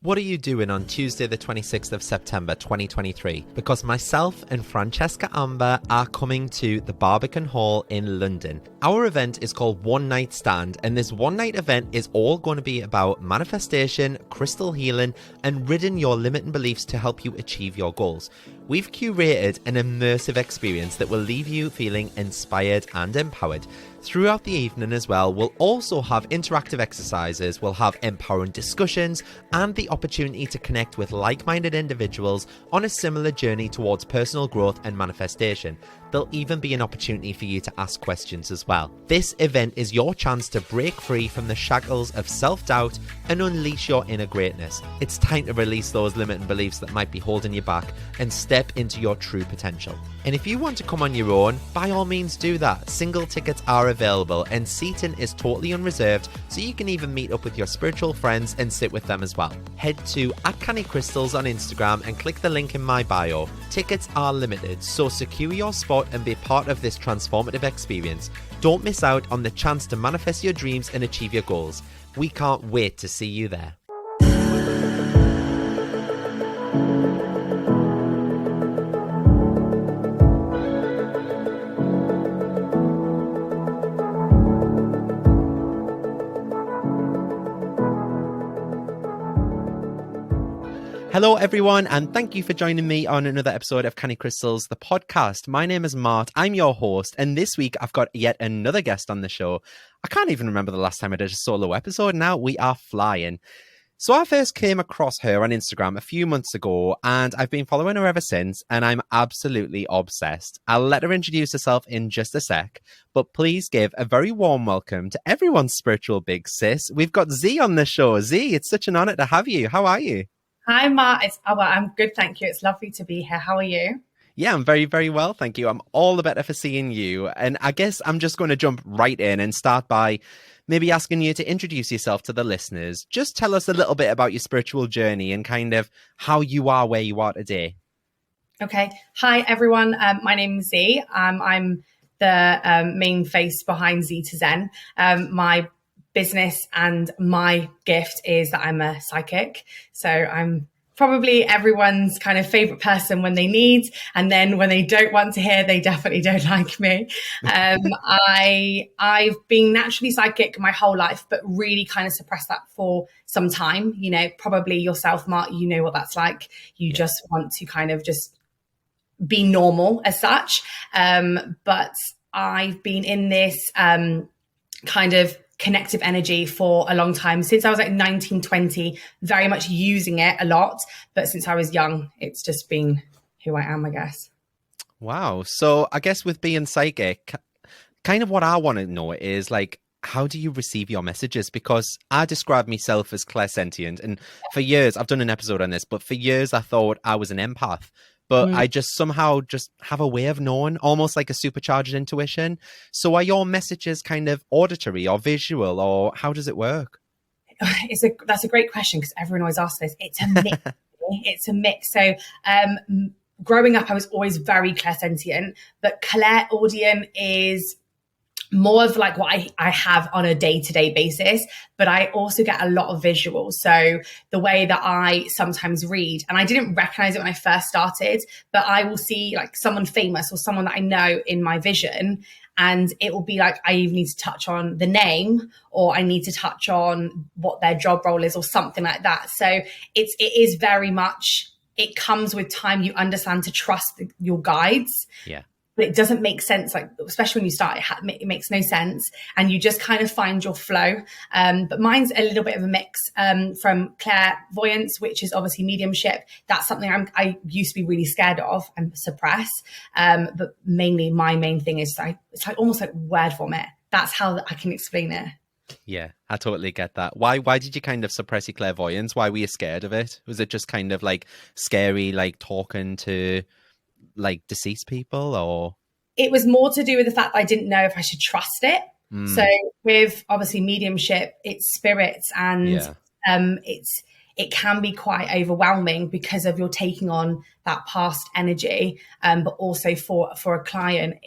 What are you doing on Tuesday the 26th of September 2023? Because myself and Francesca Amber are coming to the Barbican Hall in London. Our event is called One Night Stand, and this one night event is all going to be about manifestation, crystal healing, and ridding your limiting beliefs to help you achieve your goals. We've curated an immersive experience that will leave you feeling inspired and empowered. Throughout the evening as well, we'll also have interactive exercises, we'll have empowering discussions, and the opportunity to connect with like-minded individuals on a similar journey towards personal growth and manifestation. There'll even be an opportunity for you to ask questions as well. This event is your chance to break free from the shackles of self-doubt and unleash your inner greatness. It's time to release those limiting beliefs that might be holding you back and step into your true potential. And if you want to come on your own, by all means do that. Single tickets are available and seating is totally unreserved, so you can even meet up with your spiritual friends and sit with them as well. Head to @CannyCrystals on Instagram and click the link in my bio. Tickets are limited, so secure your spot and be part of this transformative experience. Don't miss out on the chance to manifest your dreams and achieve your goals. We can't wait to see you there. Hello everyone, and thank you for joining me on another episode of Canny Crystals, the podcast. My name is Mart, I'm your host, and this week I've got yet another guest on the show. I can't even remember the last time I did a solo episode. Now we are flying. So I first came across her on Instagram a few months ago, and I've been following her ever since, and I'm absolutely obsessed. I'll let her introduce herself in just a sec, but please give a very warm welcome to everyone's spiritual big sis. We've got Z on the show. Z, it's such an honor to have you. How are you? Hi, Mart. I'm good, thank you. It's lovely to be here. How are you? Yeah, I'm very, very well, thank you. I'm all the better for seeing you. And I guess I'm just going to jump right in and start by maybe asking you to introduce yourself to the listeners. Just tell us a little bit about your spiritual journey and kind of how you are where you are today. Okay. Hi, everyone. My name is Z. I'm the main face behind Zeeta Zen. My business and my gift is that I'm a psychic. So I'm probably everyone's kind of favorite person when they need, and then when they don't want to hear, they definitely don't like me. I've been naturally psychic my whole life, but really kind of suppressed that for some time. You know, probably yourself, Mark, you know what that's like. You just want to kind of just be normal as such. But I've been in this kind of connective energy for a long time, since I was like 19, 20, very much using it a lot. But since I was young, it's just been who I am, I guess. Wow. So I guess with being psychic, kind of what I want to know is like, how do you receive your messages? Because I describe myself as clairsentient. And for years, I've done an episode on this, but for years I thought I was an empath. But I just somehow just have a way of knowing, almost like a supercharged intuition. So are your messages kind of auditory or visual, or how does it work? That's a great question, because everyone always asks this. It's a mix. It's a mix. So growing up, I was always very clairsentient, but clairaudient is more of like what I have on a day-to-day basis, but I also get a lot of visuals. So the way that I sometimes read, and I didn't recognize it when I first started, but I will see like someone famous or someone that I know in my vision, and it will be like I even need to touch on the name, or I need to touch on what their job role is, or something like that. So it is very much, it comes with time. You understand to trust your guides. Yeah. But it doesn't make sense, like, especially when you start, it makes no sense. And you just kind of find your flow. But mine's a little bit of a mix from clairvoyance, which is obviously mediumship. That's something I used to be really scared of and suppress. But mainly my main thing is it's like almost like word vomit. That's how I can explain it. Yeah, I totally get that. Why did you kind of suppress your clairvoyance? Why were you scared of it? Was it just kind of like scary, like talking to like deceased people, or? It was more to do with the fact that I didn't know if I should trust it. So with obviously mediumship, it's spirits, and it can be quite overwhelming because of you're taking on that past energy, but also for a client,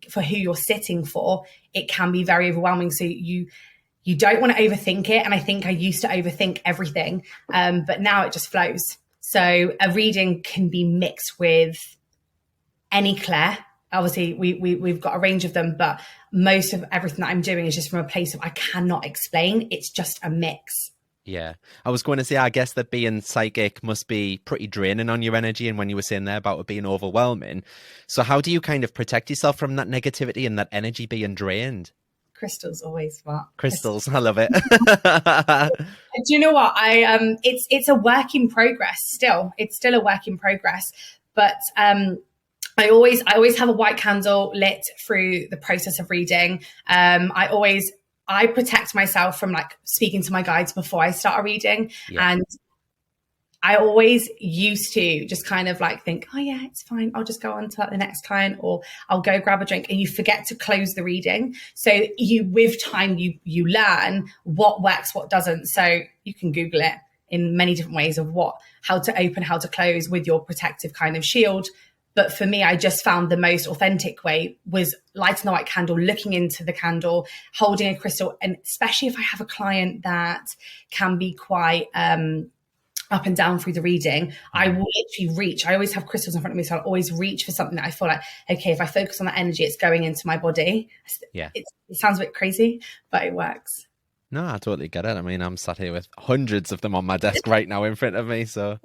for who you're sitting for, it can be very overwhelming. So you you don't want to overthink it. And I think I used to overthink everything, but now it just flows. So a reading can be mixed with any clair. Obviously, we've got a range of them, but most of everything that I'm doing is just from a place of I cannot explain. It's just a mix. Yeah. I was going to say, I guess that being psychic must be pretty draining on your energy. And when you were saying there about it being overwhelming. So how do you kind of protect yourself from that negativity and that energy being drained? Crystals always smart. Crystals. I love it. Do you know what? It's a work in progress still. It's still a work in progress. But I always have a white candle lit through the process of reading. I protect myself from like speaking to my guides before I start a reading. Yeah. And I always used to just kind of like think, oh yeah, it's fine. I'll just go on to the next client, or I'll go grab a drink, and you forget to close the reading. So with time, you learn what works, what doesn't. So you can Google it in many different ways of how to open, how to close with your protective kind of shield. But for me, I just found the most authentic way was lighting the white candle, looking into the candle, holding a crystal. And especially if I have a client that can be quite up and down through the reading, I will literally reach. I always have crystals in front of me, so I'll always reach for something that I feel like, okay, if I focus on that energy, it's going into my body. Yeah, it sounds a bit crazy, but it works. No, I totally get it. I mean, I'm sat here with hundreds of them on my desk right now in front of me, so...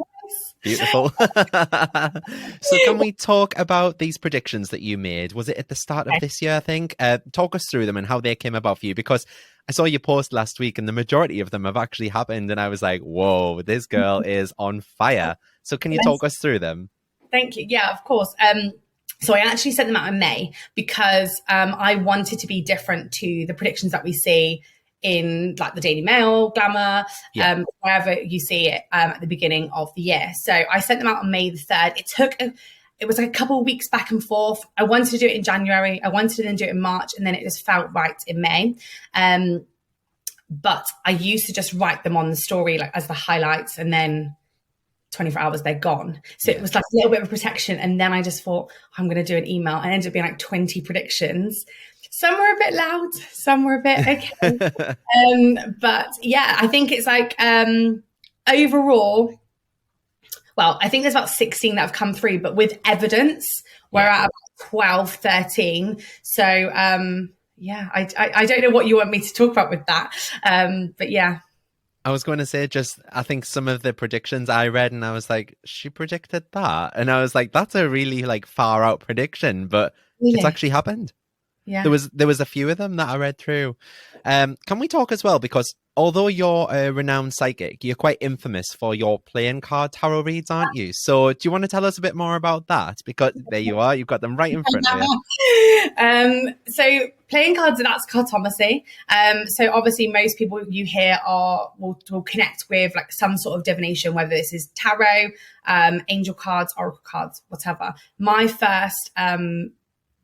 Beautiful. So can we talk about these predictions that you made? Was it at the start of this year, I think? Talk us through them and how they came about for you, because I saw your post last week and the majority of them have actually happened. And I was like, whoa, this girl is on fire. So can you talk us through them? Thank you. Yeah, of course. So I actually sent them out in May because I wanted to be different to the predictions that we see in like the Daily Mail, Glamour, wherever you see it at the beginning of the year. So I sent them out on May the 3rd. It was like a couple of weeks back and forth. I wanted to do it in January. I wanted to then do it in March, and then it just felt right in May. But I used to just write them on the story like as the highlights, and then 24 hours, they're gone. So it was like a little bit of a protection. And then I just thought, I'm going to do an email. I ended up being like 20 predictions. Some were a bit loud, some were a bit okay. But yeah, I think it's like overall, well, I think there's about 16 that have come through, but with evidence, we're at about 12, 13. So yeah, I don't know what you want me to talk about with that. But yeah. I was going to say, I think some of the predictions I read and I was like, she predicted that. And I was like, that's a really like far out prediction, but it's actually happened. Yeah. There was a few of them that I read through. Can we talk as well? Because although you're a renowned psychic, you're quite infamous for your playing card tarot reads, aren't you? So do you want to tell us a bit more about that? Because there you are, you've got them right in front of you. So playing cards, that's cartomancy. So obviously most people you hear will connect with like some sort of divination, whether this is tarot, angel cards, oracle cards, whatever. My first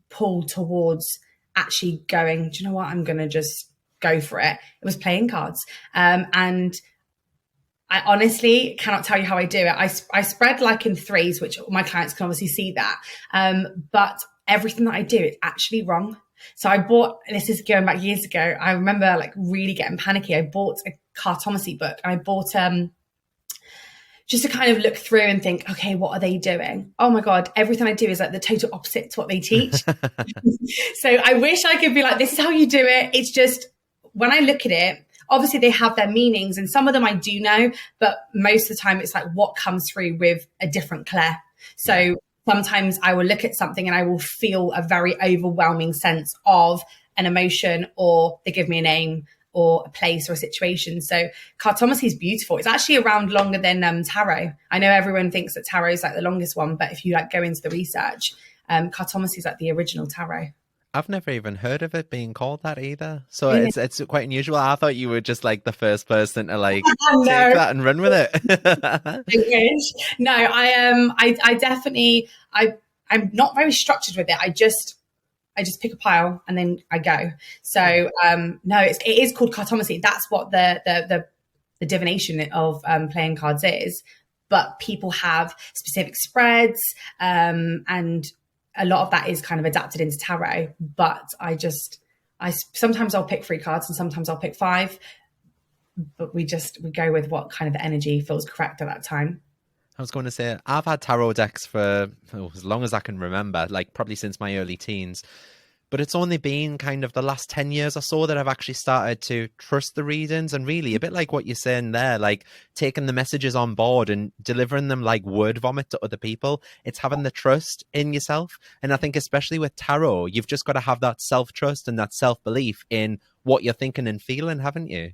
pull towards actually going, do you know what, I'm going to just go for it. It was playing cards. And I honestly cannot tell you how I do it. I spread like in threes, which my clients can obviously see that. But everything that I do is actually wrong. So I bought, this is going back years ago, I remember like really getting panicky. I bought a cartomancy book, and I bought just to kind of look through and think, okay, what are they doing? Oh my God, everything I do is like the total opposite to what they teach. So I wish I could be like, this is how you do it. It's just, when I look at it, obviously they have their meanings, and some of them I do know, but most of the time it's like what comes through with a different clair. So sometimes I will look at something and I will feel a very overwhelming sense of an emotion, or they give me a name or a place or a situation. So cartomancy is beautiful. It's actually around longer than tarot. I know everyone thinks that tarot is like the longest one, but if you like go into the research, cartomancy is like the original tarot. I've never even heard of it being called that either. So it's quite unusual. I thought you were just like the first person to like take that and run with it. No, I definitely, I'm not very structured with it. I just pick a pile and then I go. So no, it is called cartomancy. That's what the divination of playing cards is. But people have specific spreads, and a lot of that is kind of adapted into tarot. But I Sometimes I'll pick 3 cards and sometimes I'll pick 5, but we go with what kind of the energy feels correct at that time. I was going to say, I've had tarot decks for as long as I can remember, like probably since my early teens. But it's only been kind of the last 10 years or so that I've actually started to trust the readings, and really a bit like what you're saying there, like taking the messages on board and delivering them like word vomit to other people. It's having the trust in yourself. And I think especially with tarot, you've just got to have that self-trust and that self-belief in what you're thinking and feeling, haven't you?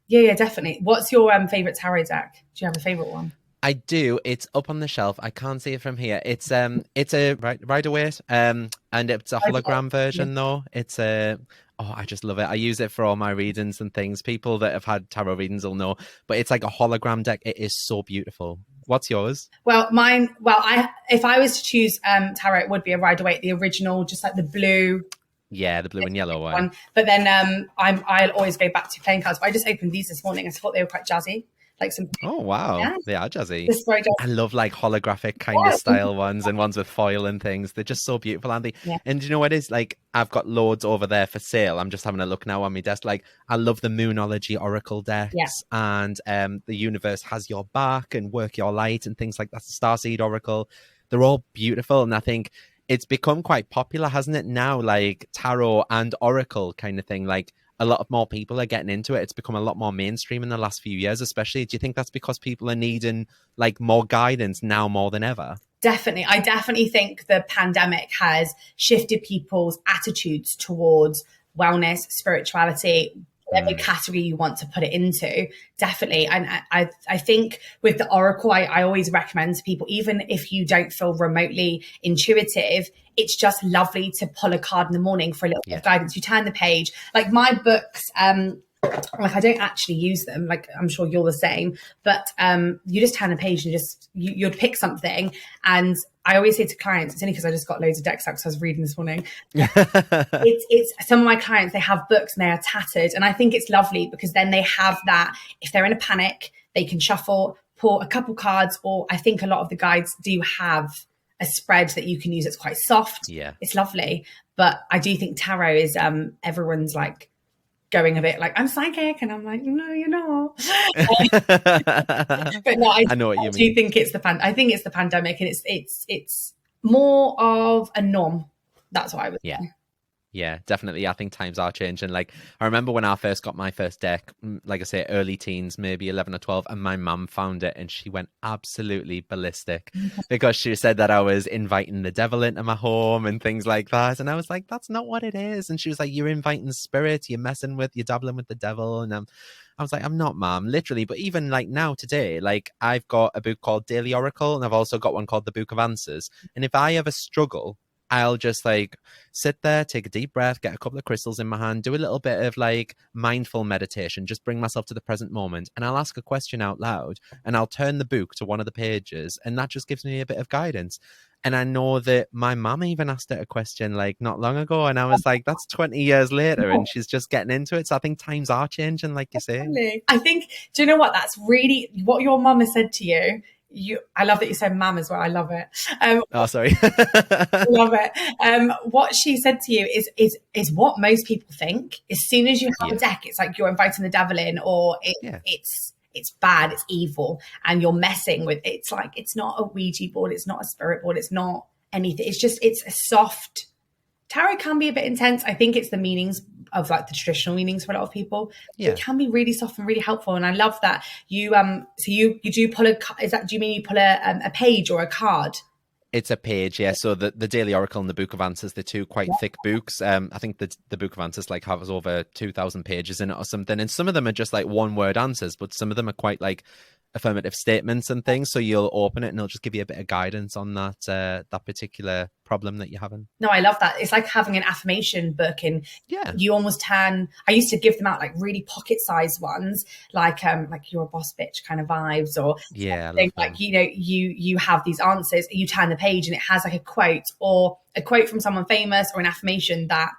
Yeah, definitely. What's your favorite tarot deck? Do you have a favorite one? I do. It's up on the shelf. I can't see it from here. It's a Rider-Waite, and it's a hologram version though. It's a I just love it. I use it for all my readings and things. People that have had tarot readings will know. But it's like a hologram deck. It is so beautiful. What's yours? Well, mine. Well, if I was to choose tarot, it would be a Rider-Waite, the original, just like the blue. Yeah, the blue and yellow one. But then I'll always go back to playing cards. But I just opened these this morning. I thought they were quite jazzy. Like some. Oh wow, They are jazzy. Very jazzy. I love like holographic kind of style ones and ones with foil and things. They're just so beautiful, Andy. Yeah. And you know what it is? Like I've got loads over there for sale. I'm just having a look now on my desk. Like I love the Moonology Oracle decks, and the Universe Has Your Back and Work Your Light and things like that. The Starseed Oracle. They're all beautiful, and I think it's become quite popular, hasn't it? Now, like tarot and oracle kind of thing. Like a lot of more people are getting into it. It's become a lot more mainstream in the last few years, especially. Do you think that's because people are needing like more guidance now more than ever? Definitely. I definitely think the pandemic has shifted people's attitudes towards wellness, spirituality, whatever category you want to put it into. Definitely. And I think with the Oracle, I always recommend to people, even if you don't feel remotely intuitive, it's just lovely to pull a card in the morning for a little bit of guidance. You turn the page. Like my books, like I don't actually use them. Like I'm sure you're the same, but you just turn the page and you'd pick something. And I always say to clients, it's only because I just got loads of decks out because I was reading this morning. It's some of my clients, they have books and they are tattered. And I think it's lovely because then they have that, if they're in a panic, they can shuffle, pull a couple cards, or I think a lot of the guides do have a spread that you can use. It's quite soft. Yeah. It's lovely. But I do think tarot is everyone's like going a bit like, I'm psychic, and I'm like, no, you're not. But no, I know what you mean. Do think it's I think it's the pandemic, and it's more of a norm. That's what I would say. Yeah, definitely. I think times are changing. Like, I remember when I first got my first deck, like I say, early teens, maybe 11 or 12, and my mum found it and she went absolutely ballistic because she said that I was inviting the devil into my home and things like that. And I was like, that's not what it is. And she was like, you're inviting spirits, you're dabbling with the devil. And I was like, I'm not, mum, literally. But even like now today, like I've got a book called Daily Oracle, and I've also got one called The Book of Answers. And if I ever struggle, I'll just like sit there, take a deep breath, get a couple of crystals in my hand, do a little bit of like mindful meditation, just bring myself to the present moment. And I'll ask a question out loud and I'll turn the book to one of the pages, and that just gives me a bit of guidance. And I know that my mum even asked it a question like not long ago, and I was like, that's 20 years later and she's just getting into it. So I think times are changing, like you say. I think, do you know what? That's really what your mum has said to you. I love that you said mum as well. I love it. Sorry. I love it. What she said to you is what most people think. As soon as you have a deck, it's like you're inviting the devil in, or it's bad, it's evil, and you're messing with. It's like, it's not a Ouija board, it's not a spirit board, it's not anything. It's a soft. Tarot can be a bit intense. I think it's the meanings of like the traditional meanings for a lot of people. It can be really soft and really helpful. And I love that you so you do pull do you mean you pull a page or a card? It's a page, yeah. So the Daily Oracle and the Book of Answers, they're two quite thick books. I think the Book of Answers like has over 2,000 pages in it or something. And some of them are just like one word answers, but some of them are quite like affirmative statements and things. So you'll open it and it'll just give you a bit of guidance on that particular problem that you're having. No, I love that. It's like having an affirmation book, and you almost turn. I used to give them out like really pocket-sized ones, like you're a boss bitch kind of vibes, or like you have these answers. You turn the page and it has like a quote from someone famous, or an affirmation that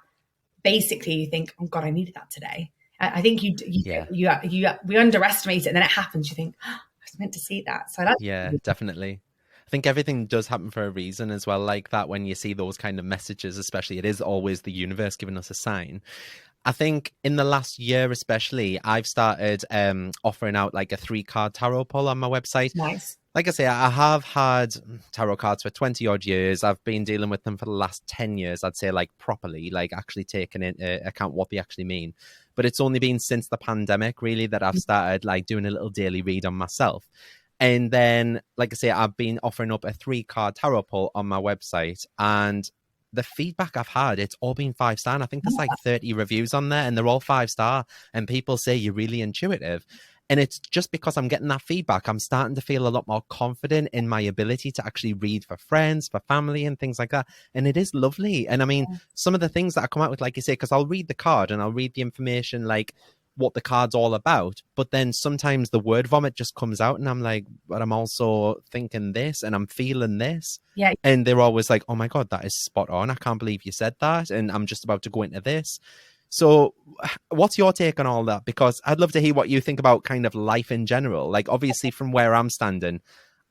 basically you think, oh God, I needed that today. I think we underestimate it, and then it happens. You think, oh, I was meant to see that. So that's definitely. I think everything does happen for a reason as well. Like that, when you see those kind of messages, especially, it is always the universe giving us a sign. I think in the last year, especially, I've started offering out like a 3-card tarot pull on my website. Nice. Like I say, I have had tarot cards for 20 odd years. I've been dealing with them for the last 10 years, I'd say, like properly, like actually taking into account what they actually mean. But it's only been since the pandemic, really, that I've started like doing a little daily read on myself. And then, like I say, I've been offering up a 3-card tarot pull on my website. And the feedback I've had, it's all been 5-star. And I think there's like 30 reviews on there and they're all 5-star. And people say you're really intuitive. And it's just because I'm getting that feedback, I'm starting to feel a lot more confident in my ability to actually read for friends, for family and things like that. And it is lovely. And I mean, some of the things that I come out with, like you say, because I'll read the card and I'll read the information, like what the card's all about. But then sometimes the word vomit just comes out and I'm like, but I'm also thinking this and I'm feeling this. Yeah. And they're always like, oh my God, that is spot on. I can't believe you said that. And I'm just about to go into this. So what's your take on all that? Because I'd love to hear what you think about kind of life in general. Like, obviously, from where I'm standing,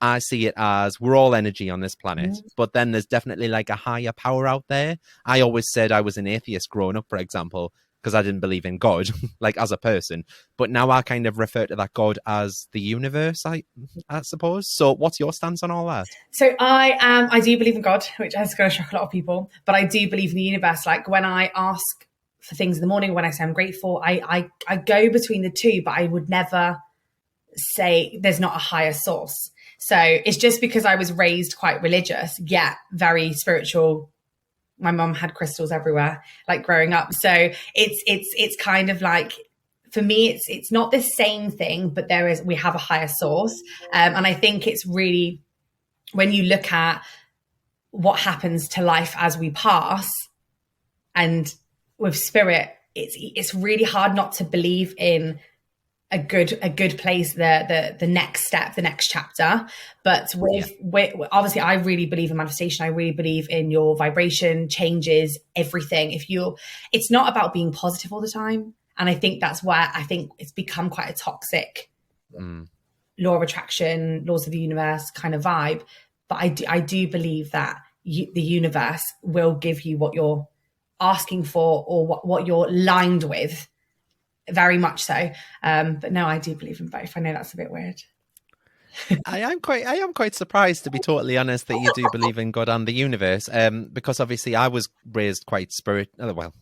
I see it as we're all energy on this planet, but then there's definitely like a higher power out there. I always said I was an atheist growing up, for example, because I didn't believe in God, like as a person. But now I kind of refer to that God as the universe, I suppose. So what's your stance on all that? So I do believe in God, which is going to shock a lot of people, but I do believe in the universe. Like when I ask for things in the morning, when I say I'm grateful, I go between the two, but I would never say there's not a higher source. So it's just because I was raised quite religious, yet very spiritual. My mum had crystals everywhere, like growing up. So it's kind of like, for me, it's not the same thing, but we have a higher source. And I think it's really, when you look at what happens to life as we pass, and with spirit, it's really hard not to believe in a good place, the next step, the next chapter. But with obviously, I really believe in manifestation. I really believe in your vibration changes everything. It's not about being positive all the time, and I think that's where I think it's become quite a toxic law of attraction, laws of the universe kind of vibe. But I do believe that the universe will give you what you're asking for or what you're lined with, very much so. But no, I do believe in both. I know that's a bit weird. I am quite surprised, to be totally honest, that you do believe in God and the universe. Because obviously I was raised quite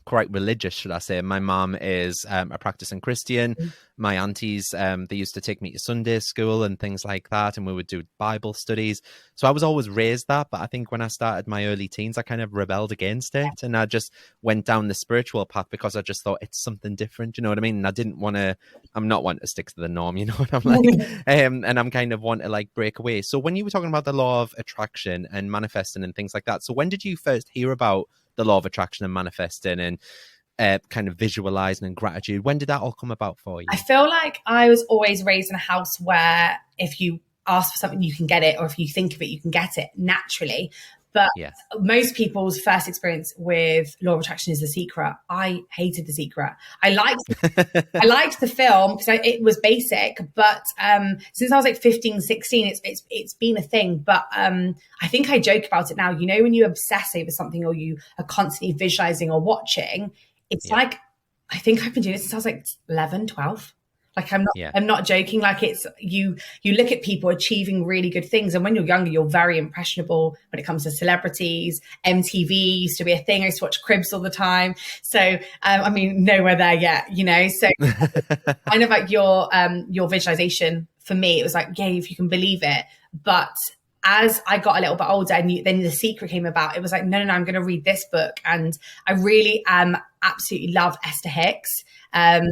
quite religious, should I say. My mom is a practicing Christian. My aunties, they used to take me to Sunday school and things like that, and we would do Bible studies. So I was always raised that. But I think when I started my early teens, I kind of rebelled against it, and I just went down the spiritual path because I just thought it's something different. You know what I mean? And I'm not wanting to stick to the norm. You know what I'm like? And I'm kind of want to like break away. So when you were talking about the law of attraction and manifesting and things like that, so when did you first hear about the law of attraction and manifesting and kind of visualizing and gratitude? When did that all come about for you? I feel like I was always raised in a house where if you ask for something, you can get it, or if you think of it, you can get it naturally. But most people's first experience with law of attraction is The Secret. I hated The Secret. I liked the film because it was basic, but since I was like 15, 16, it's been a thing. But I think I joke about it now. You know, when you obsess over something or you are constantly visualizing or watching, it's like, I think I've been doing it since I was like 11, 12. Like I'm not joking. Like it's you look at people achieving really good things, and when you're younger, you're very impressionable when it comes to celebrities. MTV used to be a thing. I used to watch Cribs all the time. So I mean, nowhere there yet, you know. So kind of like your visualization for me, it was like, yeah, if you can believe it. But as I got a little bit older and then The Secret came about, it was like, no, I'm going to read this book. And I really absolutely love Esther Hicks.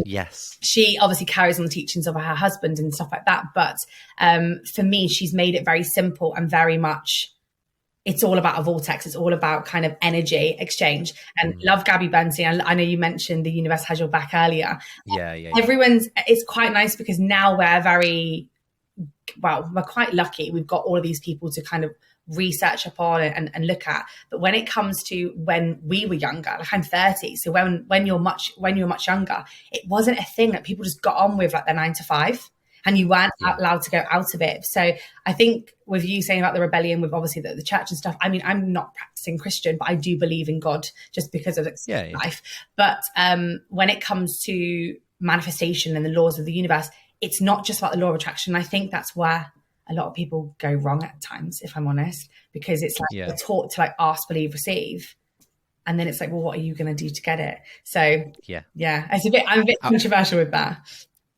Yes. She obviously carries on the teachings of her husband and stuff like that. But for me, she's made it very simple and very much, it's all about a vortex. It's all about kind of energy exchange. And love Gabby Bernstein. I know you mentioned the universe has your back earlier. Yeah. It's quite nice because now we're quite lucky. We've got all of these people to kind of research upon and look at. But when it comes to when we were younger, like I'm 30, so when you're much younger, it wasn't a thing that people just got on with like their 9 to 5. and you weren't allowed to go out of it. So I think with you saying about the rebellion with obviously the church and stuff, I mean, I'm not practicing Christian, but I do believe in God just because of life. But when it comes to manifestation and the laws of the universe, it's not just about the law of attraction. I think that's where a lot of people go wrong at times, if I'm honest, because it's like we're taught to like ask, believe, receive. And then it's like, well, what are you going to do to get it? So I'm a bit controversial with that.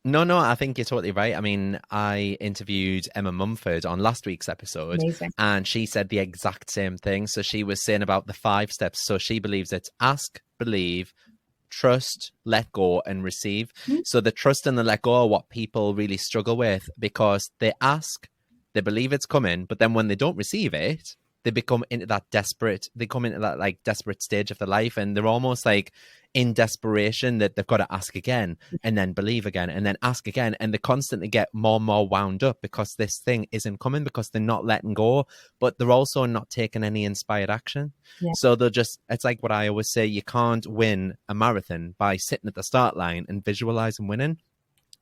No, I think you're totally right. I mean, I interviewed Emma Mumford on last week's episode. Amazing. And she said the exact same thing. So she was saying about the 5 steps. So she believes it's ask, believe, trust, let go, and receive. Mm-hmm. So the trust and the let go are what people really struggle with, because they ask, they believe it's coming, but then when they don't receive it, they come into that desperate stage of their life, and they're almost like in desperation that they've got to ask again and then believe again and then ask again. And they constantly get more and more wound up because this thing isn't coming, because they're not letting go, but they're also not taking any inspired action. Yeah. So it's like what I always say, you can't win a marathon by sitting at the start line and visualizing winning.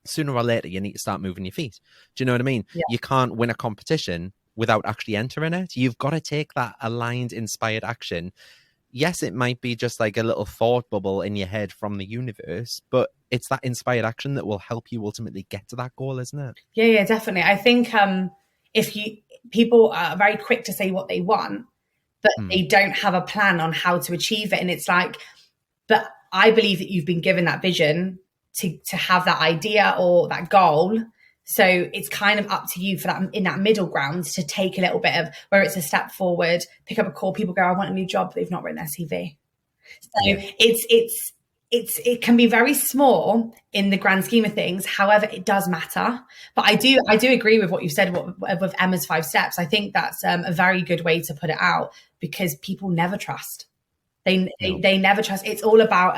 Sooner or later, you need to start moving your feet. Do you know what I mean? Yeah. You can't win a competition without actually entering it. You've got to take that aligned, inspired action. Yes, it might be just like a little thought bubble in your head from the universe, but it's that inspired action that will help you ultimately get to that goal, isn't it? Yeah, definitely. I think people are very quick to say what they want, but they don't have a plan on how to achieve it. And it's like, but I believe that you've been given that vision to have that idea or that goal. So it's kind of up to you for that, in that middle ground, to take a little bit of where it's a step forward, pick up a call. People go, I want a new job, but they've not written their CV. So it can be very small in the grand scheme of things. However, it does matter. But I do agree with what you said with Emma's 5 steps. I think that's a very good way to put it out, because people never trust. They never trust. It's all about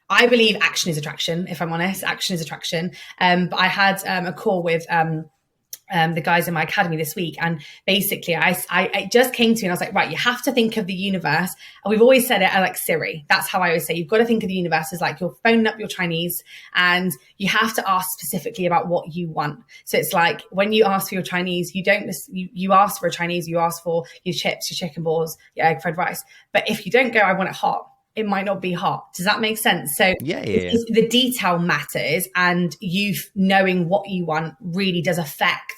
I believe action is attraction, if I'm honest. Action is attraction. But I had a call with the guys in my academy this week, and basically I just came to me and I was like, right, you have to think of the universe. And we've always said it like Siri. That's how I always say, you've got to think of the universe as like you're phoning up your Chinese, and you have to ask specifically about what you want. So it's like when you ask for your Chinese, you ask for a Chinese, you ask for your chips, your chicken balls, your egg fried rice. But if you don't go, I want it hot, it might not be hot. Does that make sense? So the detail matters, and you knowing what you want really does affect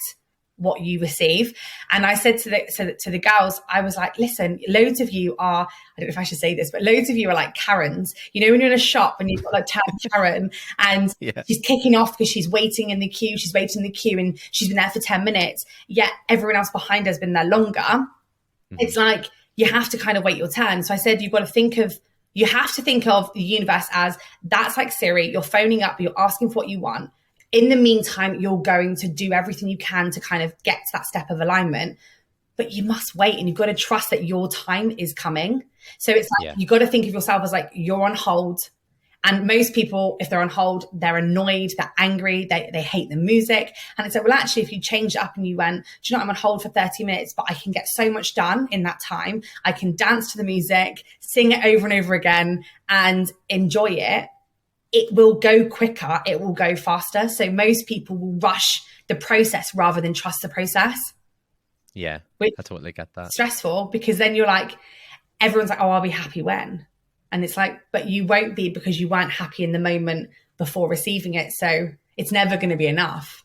what you receive. And I said to the girls, I was like, listen, loads of you are, I don't know if I should say this, but loads of you are like Karens. You know, when you're in a shop and you've got like Karen and she's kicking off because she's waiting in the queue, and she's been there for 10 minutes, yet everyone else behind her has been there longer. Mm-hmm. It's like, you have to kind of wait your turn. So I said, you have to think of the universe as, that's like Siri, you're phoning up, you're asking for what you want. In the meantime, you're going to do everything you can to kind of get to that step of alignment, but you must wait, and you've got to trust that your time is coming. So it's like, you've got to think of yourself as like, you're on hold. And most people, if they're on hold, they're annoyed, they're angry, they hate the music. And it's like, well, actually, if you changed it up and you went, do you know, I'm on hold for 30 minutes, but I can get so much done in that time. I can dance to the music, sing it over and over again, and enjoy it. It will go quicker. It will go faster. So most people will rush the process rather than trust the process. Yeah, I totally get that. Stressful, because then you're like, everyone's like, oh, I'll be happy when. And it's like, but you won't be, because you weren't happy in the moment before receiving it. So it's never going to be enough.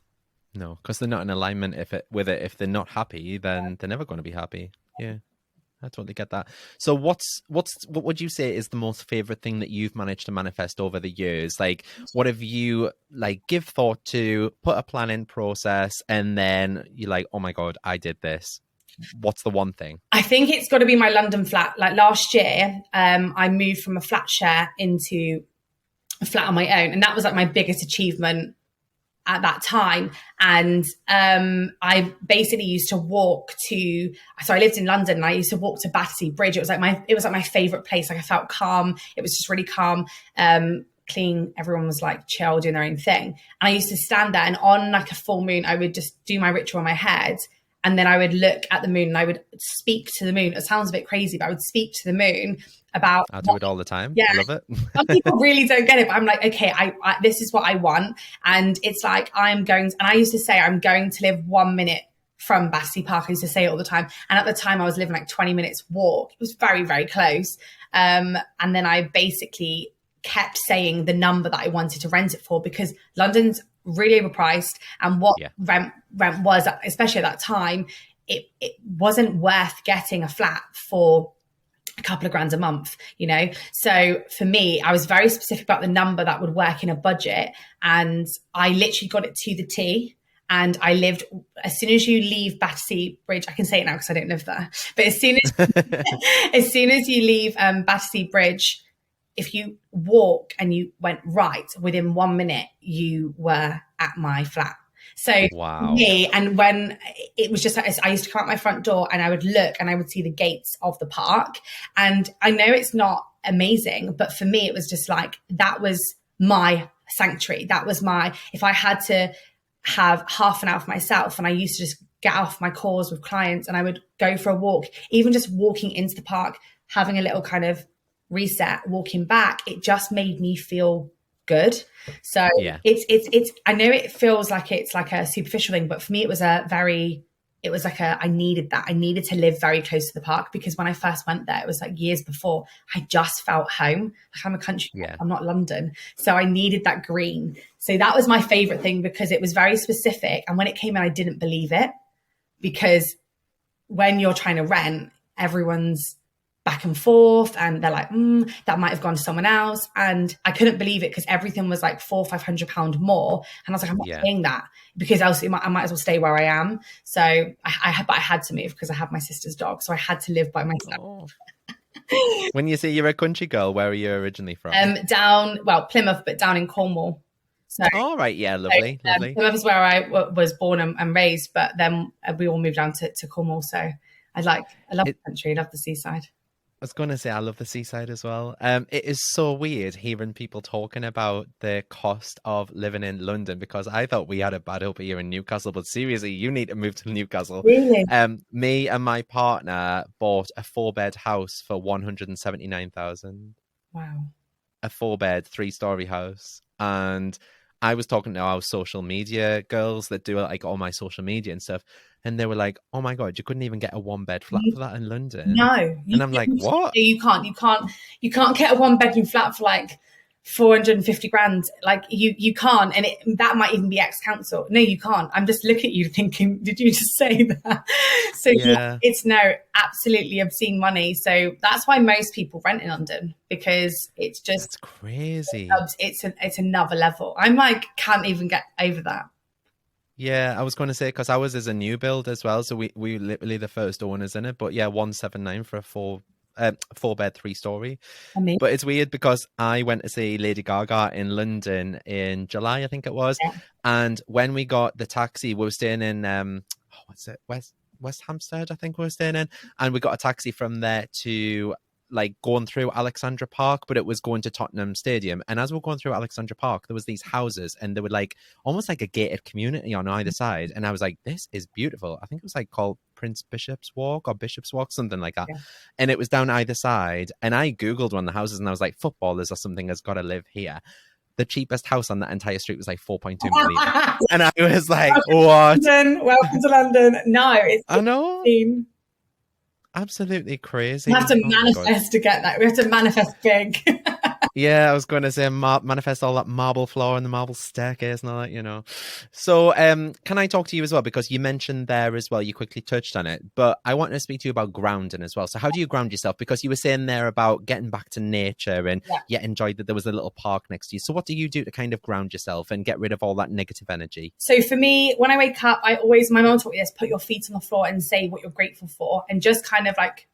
No, because they're not in alignment with it. If they're not happy, then they're never going to be happy. Yeah, I totally get that. So what would you say is the most favorite thing that you've managed to manifest over the years? Like, what have you like give thought to, put a plan in process, and then you're like, oh my God, I did this? What's the one thing? I think it's got to be my London flat. Like last year, I moved from a flat share into a flat on my own. And that was like my biggest achievement at that time. And I basically used to walk I lived in London, and I used to walk to Battersea Bridge. It was like my favorite place. Like I felt calm. It was just really calm, clean. Everyone was like chill, doing their own thing. And I used to stand there, and on like a full moon, I would just do my ritual in my head. And then I would look at the moon and I would speak to the moon. It sounds a bit crazy, but I would speak to the moon about. I do it all the time. Yeah. I love it. Some people really don't get it, but I'm like, okay, I this is what I want. And it's like, and I used to say, I'm going to live 1 minute from Battersea Park. I used to say it all the time. And at the time I was living like 20 minutes walk. It was very, very close. And then I basically kept saying the number that I wanted to rent it for, because London's really overpriced, and what rent was, especially at that time, it wasn't worth getting a flat for a couple of grand a month, you know. So for me, I was very specific about the number that would work in a budget, and I literally got it to the T. And I lived, as soon as you leave Battersea Bridge, I can say it now because I don't live there, but as soon as you leave Battersea Bridge, if you walk and you went right, within 1 minute, you were at my flat. So wow. me, and when it was just, I used to come out my front door and I would look and I would see the gates of the park. And I know it's not amazing, but for me, it was just like, that was my sanctuary. That was if I had to have half an hour for myself, and I used to just get off my calls with clients and I would go for a walk, even just walking into the park, having a little kind of reset, walking back, it just made me feel good. So it's I know it feels like it's like a superficial thing, but for me it was I needed that. I needed to live very close to the park, because when I first went there, it was like years before, I just felt home. Like, I'm a country, I'm not London. So I needed that green. So that was my favorite thing, because it was very specific. And when it came in, I didn't believe it, because when you're trying to rent, everyone's back and forth and they're like, that might have gone to someone else. And I couldn't believe it, because everything was like £400-500 more. And I was like, I'm not paying that, because else I might as well stay where I am. So I had to move, because I have my sister's dog. So I had to live by myself. Oh. When you say you're a country girl, where are you originally from? Plymouth, but down in Cornwall. So, all right. Yeah. Lovely. Lovely. Plymouth is where I was born and raised, but then we all moved down to Cornwall. So I love the country. I love the seaside. I was going to say, I love the seaside as well. It is so weird hearing people talking about the cost of living in London, because I thought we had it bad over here in Newcastle, but seriously, you need to move to Newcastle. Really? Me and my partner bought a 4-bed house for 179,000. Wow. A 4-bed, 3-story house. And I was talking to our social media girls that do like all my social media and stuff, and they were like, "Oh my God, you couldn't even get a 1-bed flat for that in London." No, and I'm like, "What? You can't get a 1-bedroom flat for like 450 grand. Like you can't, and that might even be ex-council. No, you can't. I'm just looking at you thinking, did you just say that? So it's absolutely obscene money. So that's why most people rent in London, because it's just that's crazy. It's another level. I'm like, can't even get over that. Yeah, I was going to say, because ours is a new build as well, so we literally the first owners in it. But yeah, 179 for a 4-bed, 3-story. But it's weird, because I went to see Lady Gaga in London in July, I think it was. Yeah. And when we got the taxi, we were staying in West Hampstead, I think we were staying in, and we got a taxi from there to like going through Alexandra Park, but it was going to Tottenham Stadium. And as we were going through Alexandra Park, there was these houses, and they were like almost like a gated community on either side. And I was like, this is beautiful. I think it was like called Prince Bishop's Walk or Bishop's Walk, something like that. Yeah. And it was down either side. And I Googled one of the houses, and I was like, footballers or something has got to live here. The cheapest house on that entire street was like 4.2 million. And I was like, what? Welcome to London. No, I know. Absolutely crazy. We have to manifest to get that. We have to manifest big. Yeah, I was going to say manifest all that marble floor and the marble staircase and all that, you know. So can I talk to you as well? Because you mentioned there as well, you quickly touched on it, but I want to speak to you about grounding as well. So how do you ground yourself? Because you were saying there about getting back to nature and enjoyed that there was a little park next to you. So what do you do to kind of ground yourself and get rid of all that negative energy? So for me, when I wake up, my mom taught me this, put your feet on the floor and say what you're grateful for, and just kind of like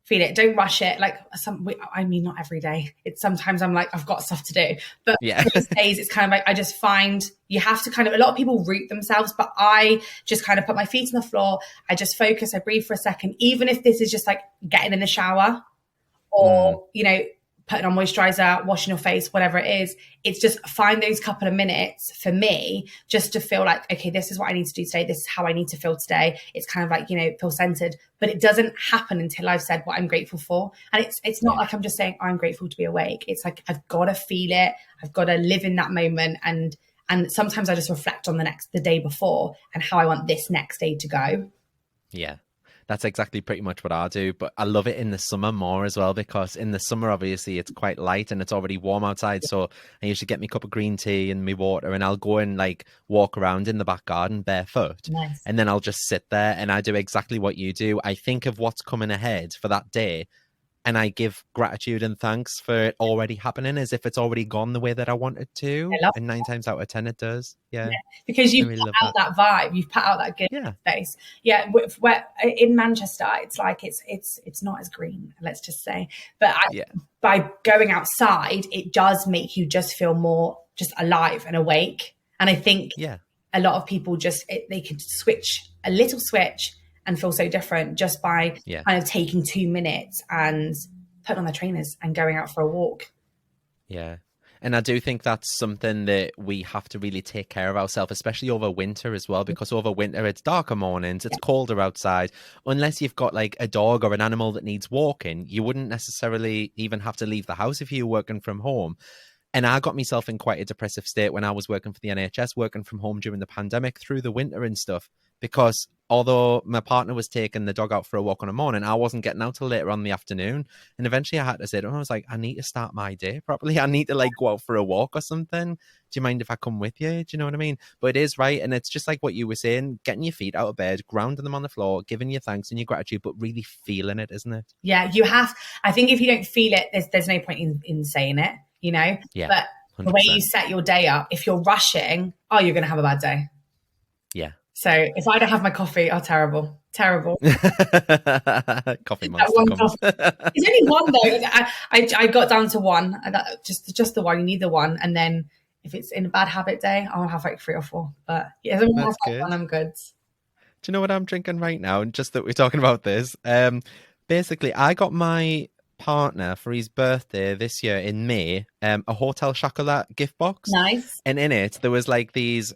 feel it. Don't rush it. Like not every day. It's sometimes I'm like, I've got stuff to do. But these days it's kind of like, I just find you have to kind of, a lot of people root themselves, but I just kind of put my feet on the floor. I just focus. I breathe for a second, even if this is just like getting in the shower or, putting on moisturizer, washing your face, whatever it is. It's just find those couple of minutes for me just to feel like, okay, this is what I need to do today. This is how I need to feel today. It's kind of like, feel centered, but it doesn't happen until I've said what I'm grateful for. And it's not like I'm just saying, I'm grateful to be awake. It's like, I've got to feel it. I've got to live in that moment. And sometimes I just reflect on the day before and how I want this next day to go. Yeah. That's exactly pretty much what I do. But I love it in the summer more as well, because in the summer, obviously, it's quite light and it's already warm outside. So I usually get me a cup of green tea and my water, and I'll go and like walk around in the back garden barefoot. Nice. And then I'll just sit there and I do exactly what you do. I think of what's coming ahead for that day, and I give gratitude and thanks for it already happening as if it's already gone the way that I want it to. And 9 times out of 10, it does. Yeah. Because you've really put out that vibe. You've put out that good space. Yeah. Where in Manchester, it's like, it's not as green, let's just say. But by going outside, it does make you just feel more just alive and awake. And I think a lot of people they can switch a little switch and feel so different just by kind of taking 2 minutes and putting on their trainers and going out for a walk. Yeah. And I do think that's something that we have to really take care of ourselves, especially over winter as well, because over winter, it's darker mornings, it's colder outside. Unless you've got like a dog or an animal that needs walking, you wouldn't necessarily even have to leave the house if you were working from home. And I got myself in quite a depressive state when I was working for the NHS, working from home during the pandemic through the winter and stuff, because although my partner was taking the dog out for a walk in the morning, I wasn't getting out till later on in the afternoon. And eventually I had to say to him, I was like, I need to start my day properly. I need to like go out for a walk or something. Do you mind if I come with you? Do you know what I mean? But it is right. And it's just like what you were saying, getting your feet out of bed, grounding them on the floor, giving your thanks and your gratitude, but really feeling it, isn't it? Yeah, you have. I think if you don't feel it, there's no point in saying it, Yeah. But 100%. The way you set your day up, if you're rushing, you're going to have a bad day. Yeah. So if I don't have my coffee, terrible. Coffee monster. It's only one though. I got down to one. Just the one. You need the one, and then if it's in a bad habit day, I'll have like 3 or 4. But yeah, that's good. One, I'm good. Do you know what I'm drinking right now? And just that we're talking about this, basically, I got my partner for his birthday this year in May a Hotel Chocolat gift box. Nice. And in it there was like these,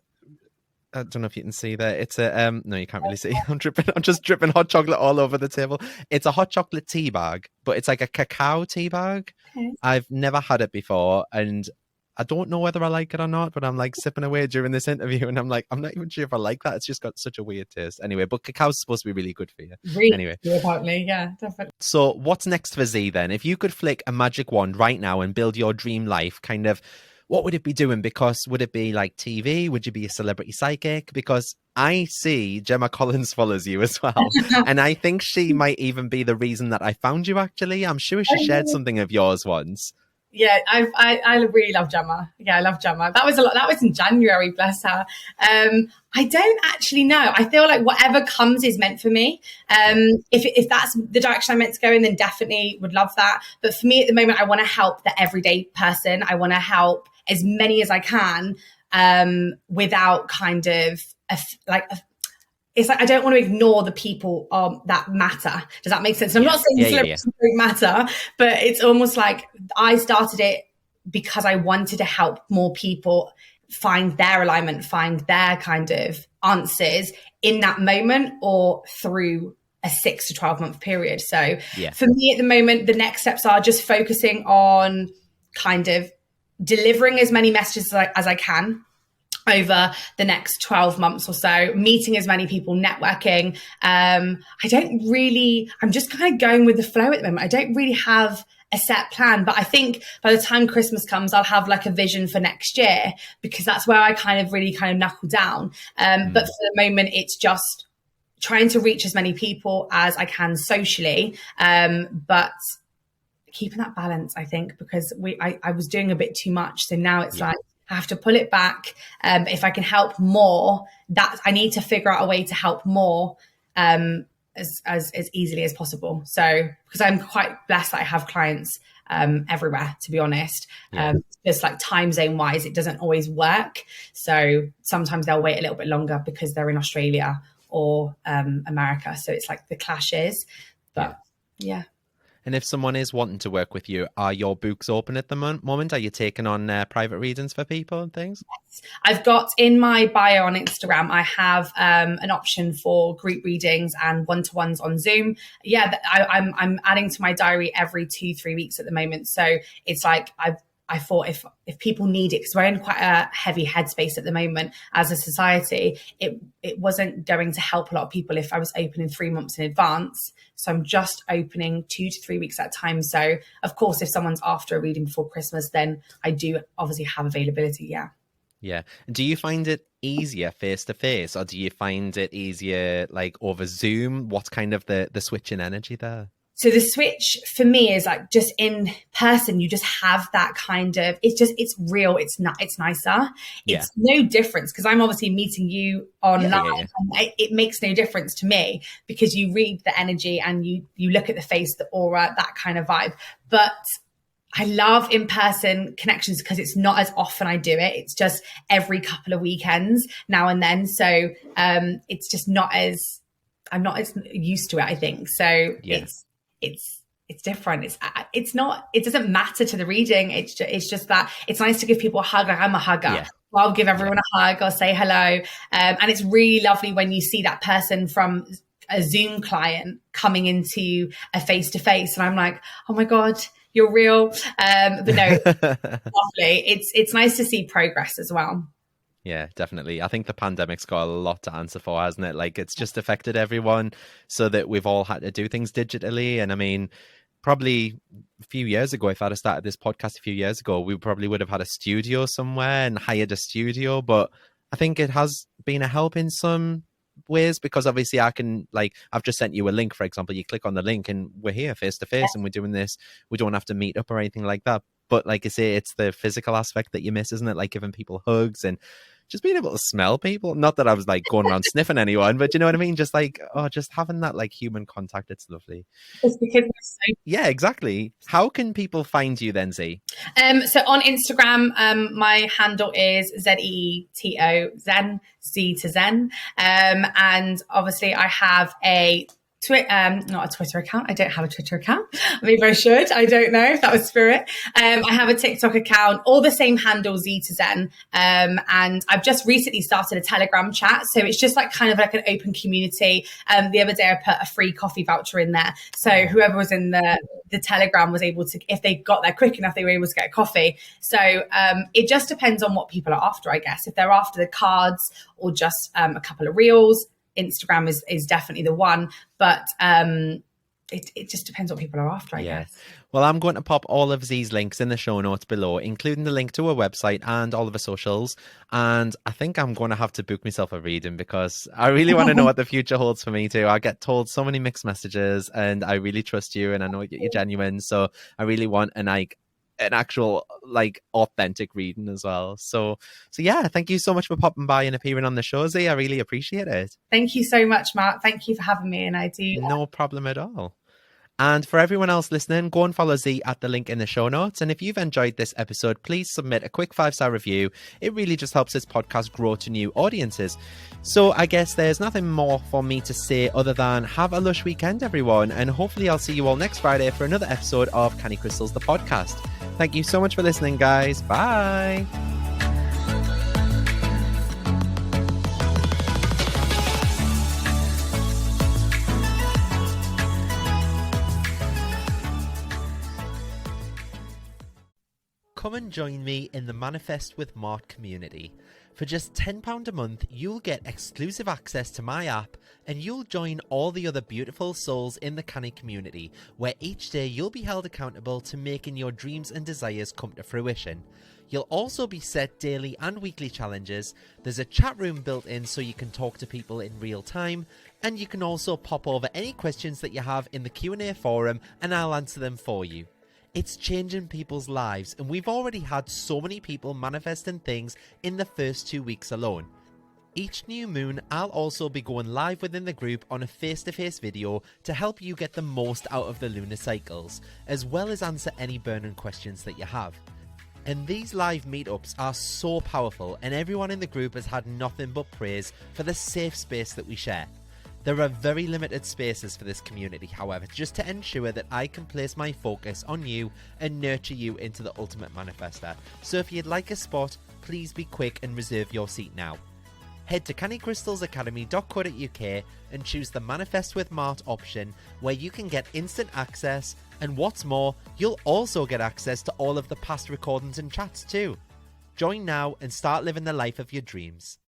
I don't know if you can see that. It's a no, you can't really see. I'm just dripping hot chocolate all over the table. It's a hot chocolate tea bag, but it's like a cacao tea bag. Okay. I've never had it before, and I don't know whether I like it or not, but I'm like sipping away during this interview and I'm like, I'm not even sure if I like that. It's just got such a weird taste. Anyway, but cacao's supposed to be really good for you. Really? Anyway. Apparently, yeah, definitely. So what's next for Z then? If you could flick a magic wand right now and build your dream life, kind of, what would it be doing? Because would it be like TV? Would you be a celebrity psychic? Because I see Gemma Collins follows you as well. And I think she might even be the reason that I found you, actually. I'm sure she shared something of yours once. Yeah, I really love Gemma. Yeah, I love Gemma. That was a lot. That was in January, bless her. I don't actually know. I feel like whatever comes is meant for me. If that's the direction I'm meant to go in, then definitely would love that. But for me at the moment, I want to help the everyday person. I want to help as many as I can without kind of it's like I don't want to ignore the people that matter. Does that make sense? I'm not saying celebrities don't matter, but it's almost like I started it because I wanted to help more people find their alignment, find their kind of answers in that moment or through a 6 to 12 month period. So for me at the moment, the next steps are just focusing on kind of delivering as many messages as I can over the next 12 months or so, meeting as many people, networking. I'm just kind of going with the flow at the moment. I don't really have a set plan, but I think by the time Christmas comes, I'll have like a vision for next year, because that's where I kind of knuckle down. But for the moment, it's just trying to reach as many people as I can socially, but keeping that balance, I think, because I was doing a bit too much. So now it's like, I have to pull it back. If I can help more, that I need to figure out a way to help more as easily as possible. So, because I'm quite blessed that I have clients everywhere, to be honest. Just like time zone wise, it doesn't always work. So sometimes they'll wait a little bit longer because they're in Australia or America. So it's like the clashes. But yeah. And if someone is wanting to work with you, are your books open at the moment? Are you taking on private readings for people and things? Yes. I've got in my bio on Instagram, I have an option for group readings and one-to-ones on Zoom. Yeah, I'm adding to my diary every 2-3 weeks at the moment. So it's like I thought if people need it, because we're in quite a heavy headspace at the moment as a society, it wasn't going to help a lot of people if I was opening 3 months in advance. So I'm just opening 2 to 3 weeks at a time. So of course, if someone's after a reading before Christmas, then I do obviously have availability. Yeah. Yeah. Do you find it easier face to face, or do you find it easier like over Zoom? What's kind of the switch in energy there? So the switch for me is like just in person, you just have that kind of, it's real. It's nicer. It's no difference because I'm obviously meeting you online. And it makes no difference to me because you read the energy and you look at the face, the aura, that kind of vibe. But I love in-person connections because it's not as often I do it. It's just every couple of weekends now and then. So it's just I'm not as used to it, I think. So it's different. It's not, it doesn't matter to the reading. It's just that it's nice to give people a hug. Like I'm a hugger. Yeah. So I'll give everyone a hug or say hello. And it's really lovely when you see that person from a Zoom client coming into a face-to-face. And I'm like, oh my God, you're real. But no, lovely. It's nice to see progress as well. Yeah, definitely. I think the pandemic's got a lot to answer for, hasn't it? Like it's just affected everyone so that we've all had to do things digitally. And I mean, probably a few years ago, if I'd have started this podcast a few years ago, we probably would have had a studio somewhere and hired a studio. But I think it has been a help in some ways because obviously I can, like, I've just sent you a link, for example, you click on the link and we're here face to face and we're doing this. We don't have to meet up or anything like that. But like I say, it's the physical aspect that you miss, isn't it? Like giving people hugs and just being able to smell people. Not that I was like going around sniffing anyone, but you know what I mean? Just like, just having that like human contact. It's lovely. It's because yeah, exactly. How can people find you then, Z? So on Instagram, my handle is ZEETO, Zen, Z to Zen. And obviously I have a not a Twitter account. I don't have a Twitter account. Maybe I should. I don't know if that was spirit. I have a TikTok account, all the same handle, Z to Zen. And I've just recently started a Telegram chat. So it's just like kind of like an open community. The other day I put a free coffee voucher in there. So whoever was in the Telegram was able to, if they got there quick enough, they were able to get a coffee. So it just depends on what people are after, I guess. If they're after the cards or just a couple of reels, Instagram is definitely the one, but it just depends what people are after, I guess. Well, I'm going to pop all of these links in the show notes below, including the link to our website and all of the socials. And I think I'm going to have to book myself a reading because I really want to know what the future holds for me too. I get told so many mixed messages and I really trust you and I know you're genuine. So I really want an actual like authentic reading as well. So yeah, thank you so much for popping by and appearing on the show, Z. I really appreciate it. Thank you so much, Mark. Thank you for having me. And I do. No problem at all. And for everyone else listening, go and follow Z at the link in the show notes. And if you've enjoyed this episode, please submit a quick 5-star review. It really just helps this podcast grow to new audiences. So I guess there's nothing more for me to say other than have a lush weekend, everyone. And hopefully I'll see you all next Friday for another episode of Canny Crystals, the podcast. Thank you so much for listening, guys. Bye. Come and join me in the Manifest with Mart community. For just £10 a month, you'll get exclusive access to my app and you'll join all the other beautiful souls in the Canny community, where each day you'll be held accountable to making your dreams and desires come to fruition. You'll also be set daily and weekly challenges. There's a chat room built in so you can talk to people in real time, and you can also pop over any questions that you have in the Q&A forum and I'll answer them for you. It's changing people's lives, and we've already had so many people manifesting things in the first 2 weeks alone. Each new moon, I'll also be going live within the group on a face-to-face video to help you get the most out of the lunar cycles, as well as answer any burning questions that you have. And these live meetups are so powerful, and everyone in the group has had nothing but praise for the safe space that we share. There are very limited spaces for this community, however, just to ensure that I can place my focus on you and nurture you into the ultimate manifester. So if you'd like a spot, please be quick and reserve your seat now. Head to candycrystalsacademy.co.uk and choose the Manifest with Mart option, where you can get instant access, and what's more, you'll also get access to all of the past recordings and chats too. Join now and start living the life of your dreams.